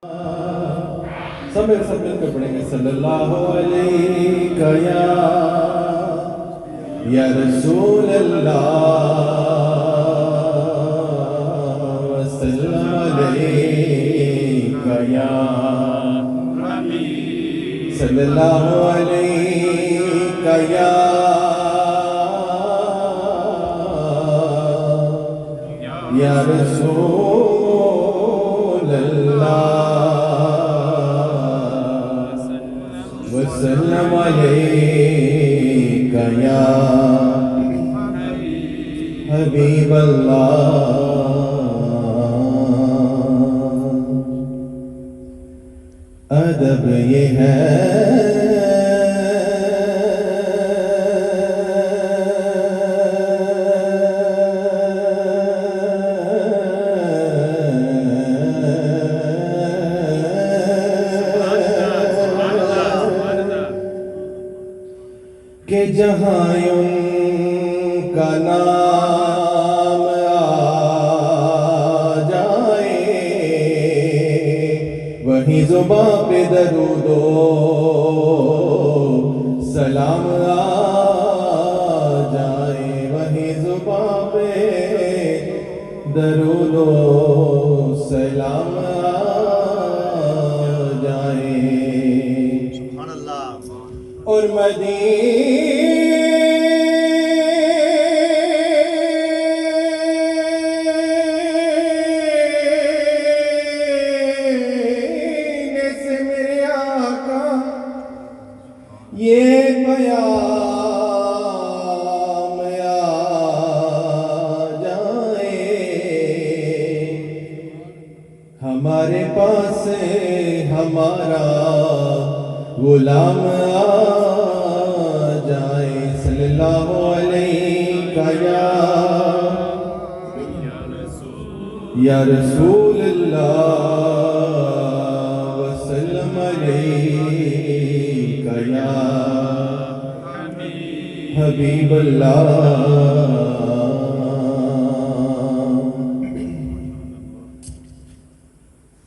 सब मिलकर पढ़ेंगे सल्लल्लाहु अलैहि या रसूल अल्लाह वसल्लम अलैका या सल्लल्लाहु अलैका या रसूल अल्लाह वसल्लम अलैका या हबीब अल्लाह। अदब ये है कि जहाँ उनका नाम आ जाए वहीं ज़ुबां पे दरूदो सलाम आ जाए, वहीं ज़ुबां पे दरूदो सलाम आ जाए। और मदीने से मेरे आका ये प्याम आ जाए, हमारे पास हमारा गुलाम आ जाए। सल्लल्लाहु अलैका या रसूल अल्लाह वसल्लम अलैका या हबीब अल्लाह।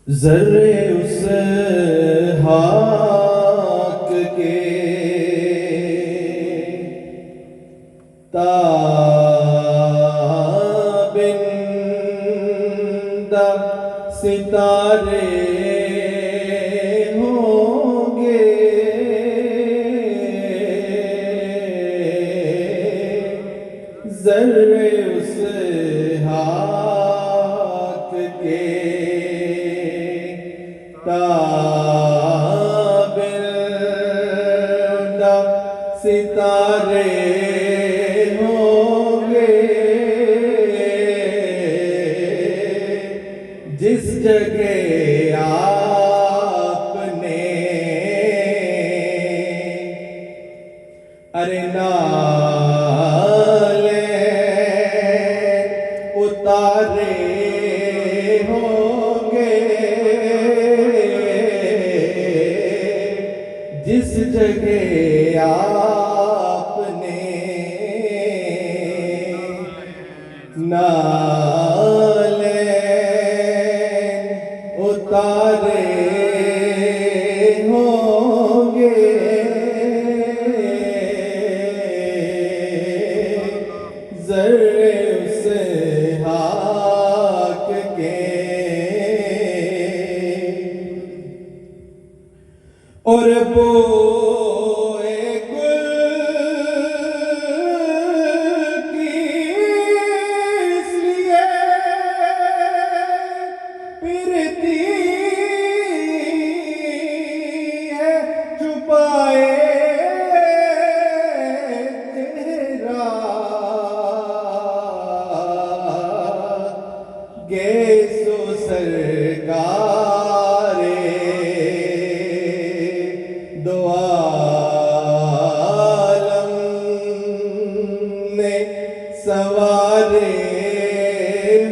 ज़र्रे उस हाक के ताबिंदा सितारे होंगे, ज़र्रे उस हाक के ताबिंदा सितारे होंगे, जिस जगह आपने अरे नाले उतारे होंगे, जिस जगह आपने नाले उतारे होंगे, ज़र्रे उस हाक के और बोए गुल की इसलिए फिरती है छुपाए चेहरा, गैसो सरकारे दो आलम में सवारे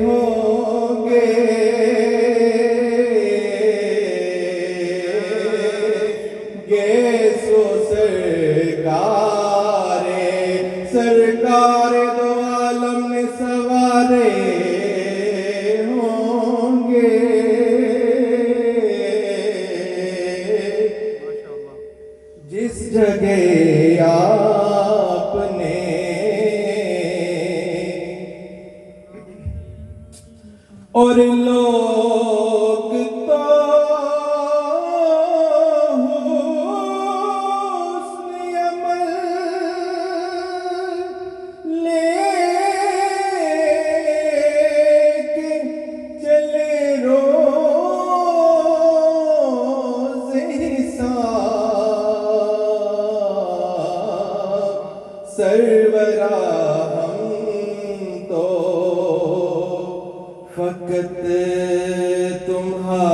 होंगे, गैसो सरकारे सरकार दो आलम में सवारे होंगे, और लोग तो हुस्न अमल लेके चले रोज़ हिसाब सरवरा तो फकत तुम्हारे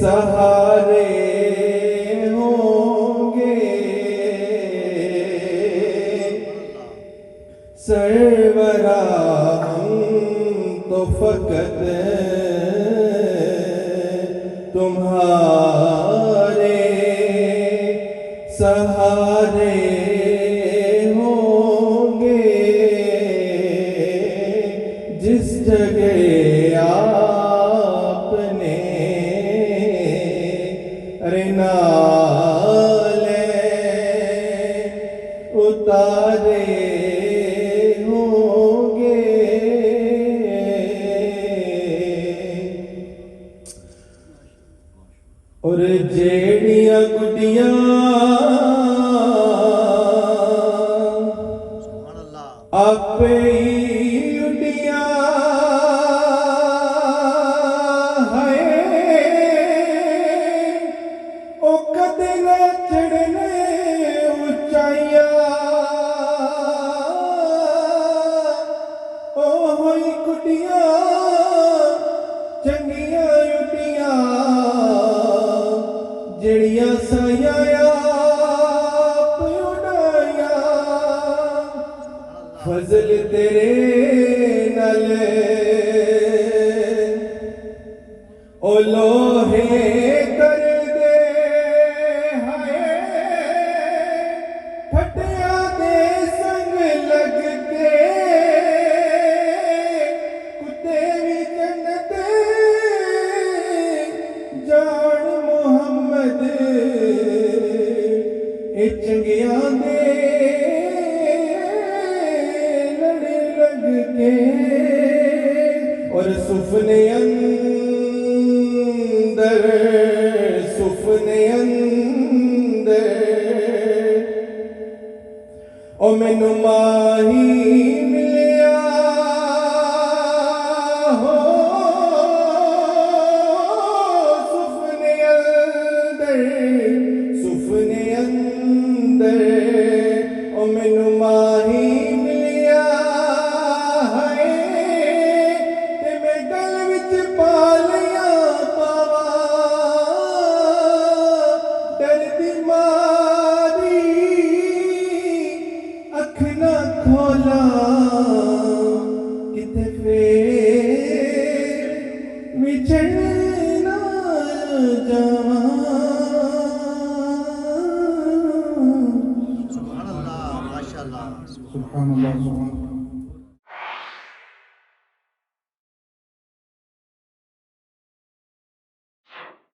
सहारे होंगे सरवरा हम तो फकत तुम्हारे सहारे जिस जगह आपने अरे नाले उतारे होंगे और जेड़ियां गुडियां आपे चंगिया उटिया जड़िया साया उड़ाया फजल तेरे नल ओ लोहे कर दे हाय फटिया दे संग लग के कुत्ते भी जन्नत जान मोहम्मद ए चंगिया दे लड़े लग के और सुफने अंदर ओ मैनू माही मिलिया हो सुफने अंदर ओ मैनू माही मिलिया है ते मैं गल विच पा लिया पावा डरदी मारी अख ना खोला किते फेर विछड़ ना जावा सुभान अल्लाह माशाअल्लाह सुभान अल्लाह।